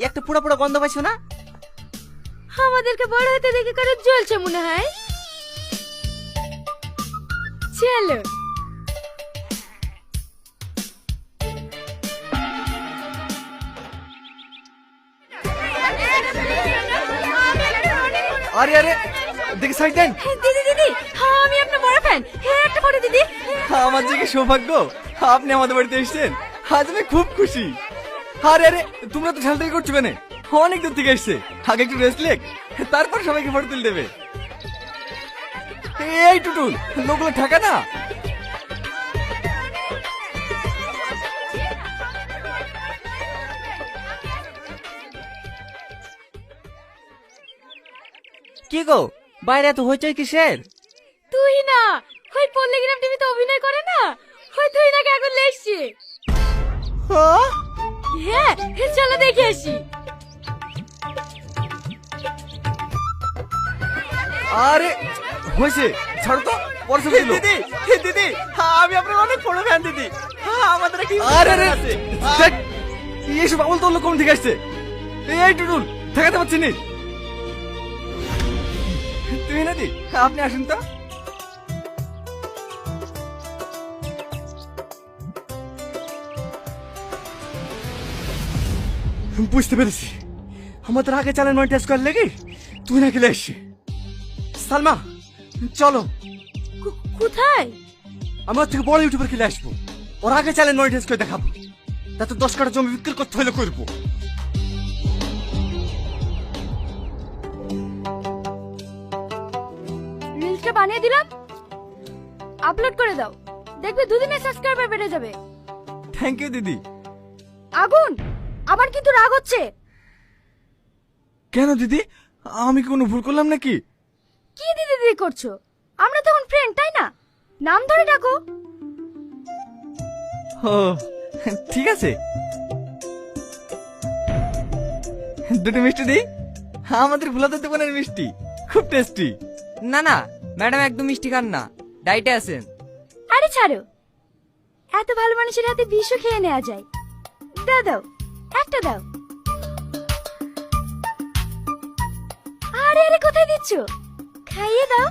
একটা পোড়া পোড়া গন্ধ পাইছো না? আমাদেরকে বড় হতে দেখে কারো জ্বলছে মনে হয়। চলো। আরে আরে দেখে সাইড দেন। দিদি দিদি, আমি আপনার বড় ফ্যান। একটা ফটো দিদি। আমার যে কি সৌভাগ্য, আপনি আমাদের বাড়িতে এসেছেন। আজ আমি খুব খুশি। আরে আরে তোমরা তো ঝালটাই করছো কেন? অনেক দূর থেকে এসছে। আগে একটু রেস্ট লেক, তারপর সবাইকে ফটো তুলে দেবে। এই টুটুল, লোকগুলো ঠাকা না। কি গো, বাইরে এত হইচই কিসের? তুই না, ওই পল্লীগ্রাম টিভিতে অভিনয় করে না, ওই তুই নাকি এখন লেসছি। হ্যাঁ, চলো দেখে আসি। আরে হয়েছে, ছাড়ো তো। পরে সব দিলো। দিদি দিদি, আমি আপনার অনেক বড় ফ্যান দিদি। আমাদের একটা আরে আরে দেখ, এইসব আমল তো কোন থেকে আসছে? এই টুটুল, ঠেকাতে পারছি নি। তুমি না দি, আপনি আসুন তো। বুঝতে পেরেছি, আমাদের আগে চ্যানেল মনিটাইজ করার লেগে তুই না খেলে আসছি। সালমা চলো, কোথায়? আমরা থেকে বড় ইউটিউবার খেলে আসবো। ওর আগে চ্যানেল মনিটাইজ করে দেখাবো, তাতে 10 কাঠা জমি বিক্রি করতে হলে করবো। রিলসটা বানিয়ে দিলাম, আপলোড করে দাও, দেখবে দুদিনে সাবস্ক্রাইবার বেড়ে যাবে। থ্যাংক ইউ দিদি। আগুন, আমার কিন্তু রাগ হচ্ছে। কেন দিদি, আমি কি কোনো ভুল করলাম নাকি? কি দিদি দিদি করছো? আমরা তখন ফ্রেন্ড, তাই না? নাম ধরে ডাকো। ও ঠিক আছে। দুটো মিষ্টি দিই। আমাদের ভোলাদের দোকানের মিষ্টি খুব টেস্টি। না না, ম্যাডাম একদম মিষ্টি খান না, ডাইটে আছেন। আরে ছাড়ো, এত ভালো মানুষের হাতে বিষও খেয়ে নেওয়া যায়। দাও দাও, একটা দাও। আরে আরে কোথায় দিচ্ছ? খাইয়ে দাও।